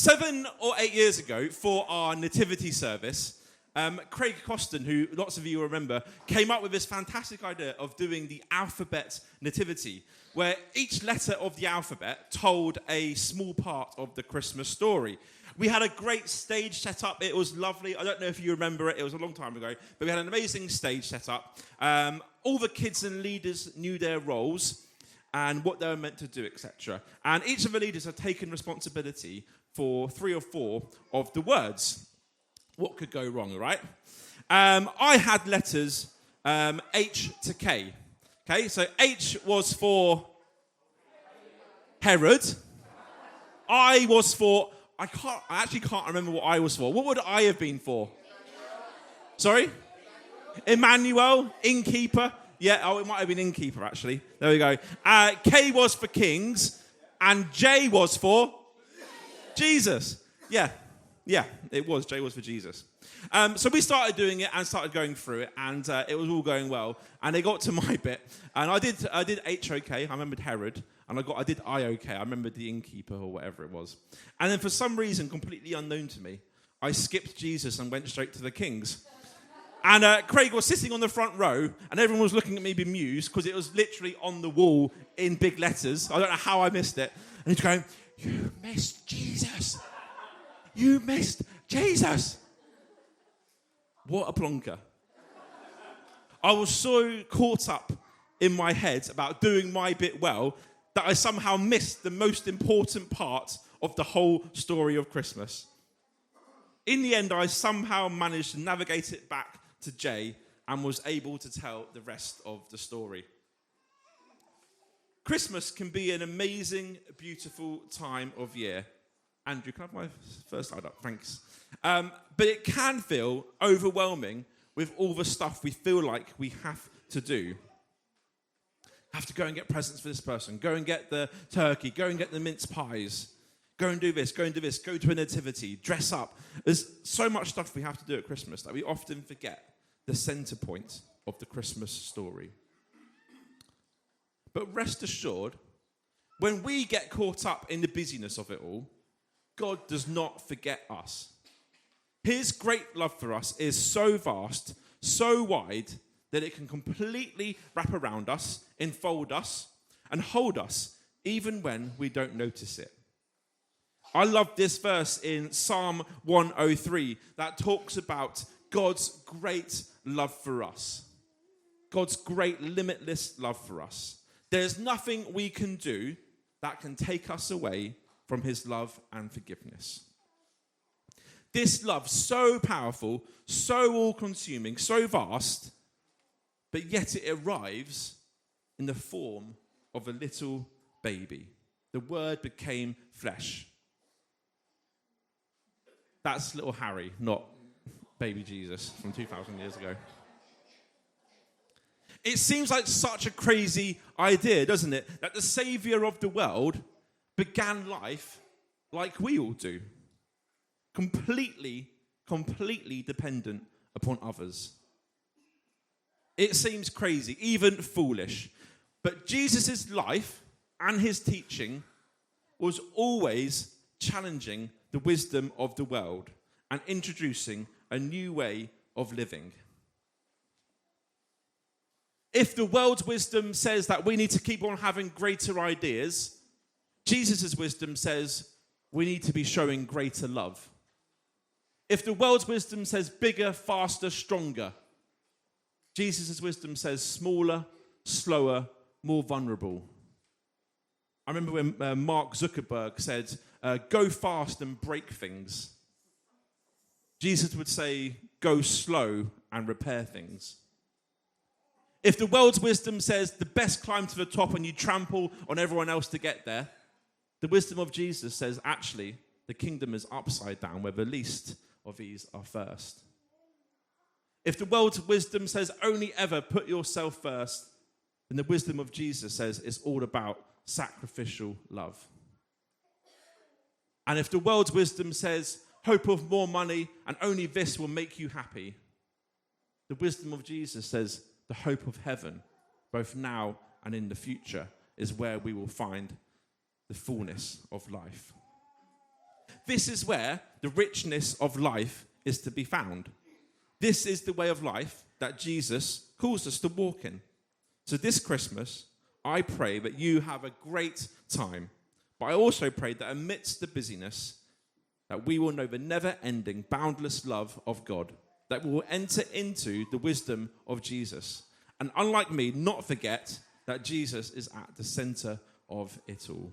7 or 8 years ago, for our Nativity service, Craig Coston, who lots of you will remember, came up with this fantastic idea of doing the alphabet nativity, where each letter of the alphabet told a small part of the Christmas story. We had a great stage set up. It was lovely. I don't know if you remember it. It was a long time ago. But we had an amazing stage set up. All the kids and leaders knew their roles and what they were meant to do, etc. And each of the leaders had taken responsibility for 3 or 4 of the words. What could go wrong, right? I had letters H to K. Okay, so H was for Herod. I was for... I actually can't remember what I was for. What would I have been for? Sorry? Emmanuel, innkeeper. Yeah, it might have been innkeeper, actually. There we go. K was for kings, and J was for Jesus. Yeah, it was. J was for Jesus. So we started doing it and started going through it, and it was all going well. And they got to my bit, and I did H-OK. I remembered Herod. And I did I-OK. I remembered the innkeeper or whatever it was. And then for some reason, completely unknown to me, I skipped Jesus and went straight to the kings. And Craig was sitting on the front row, and everyone was looking at me bemused because it was literally on the wall in big letters. I don't know how I missed it. And he's going, "You missed Jesus. You missed Jesus." What a plonker. I was so caught up in my head about doing my bit well that I somehow missed the most important part of the whole story of Christmas. In the end, I somehow managed to navigate it back to Jay and was able to tell the rest of the story. Christmas can be an amazing, beautiful time of year. Andrew, can I have my first slide up? Thanks. But it can feel overwhelming with all the stuff we feel like we have to do. Have to go and get presents for this person. Go and get the turkey. Go and get the mince pies. Go and do this. Go and do this. Go to a nativity. Dress up. There's so much stuff we have to do at Christmas that we often forget the center point of the Christmas story. But rest assured, when we get caught up in the busyness of it all, God does not forget us. His great love for us is so vast, so wide, that it can completely wrap around us, enfold us, and hold us, even when we don't notice it. I love this verse in Psalm 103 that talks about God's great love for us. God's great limitless love for us. There's nothing we can do that can take us away from his love and forgiveness. This love, so powerful, so all-consuming, so vast, but yet it arrives in the form of a little baby. The Word became flesh. That's little Harry, not baby Jesus from 2,000 years ago. It seems like such a crazy idea, doesn't it? That the Saviour of the world began life like we all do. Completely dependent upon others. It seems crazy, even foolish. But Jesus' life and his teaching was always challenging the wisdom of the world and introducing a new way of living. If the world's wisdom says that we need to keep on having greater ideas, Jesus' wisdom says we need to be showing greater love. If the world's wisdom says bigger, faster, stronger, Jesus' wisdom says smaller, slower, more vulnerable. I remember when Mark Zuckerberg said, go fast and break things. Jesus would say, go slow and repair things. If the world's wisdom says the best climb to the top and you trample on everyone else to get there, the wisdom of Jesus says, actually, the kingdom is upside down, where the least of these are first. If the world's wisdom says only ever put yourself first, then the wisdom of Jesus says it's all about sacrificial love. And if the world's wisdom says hope of more money and only this will make you happy, the wisdom of Jesus says the hope of heaven, both now and in the future, is where we will find the fullness of life. This is where the richness of life is to be found. This is the way of life that Jesus calls us to walk in. So this Christmas, I pray that you have a great time. But I also pray that amidst the busyness, that we will know the never-ending, boundless love of God, that we will enter into the wisdom of Jesus. And unlike me, not forget that Jesus is at the center of it all.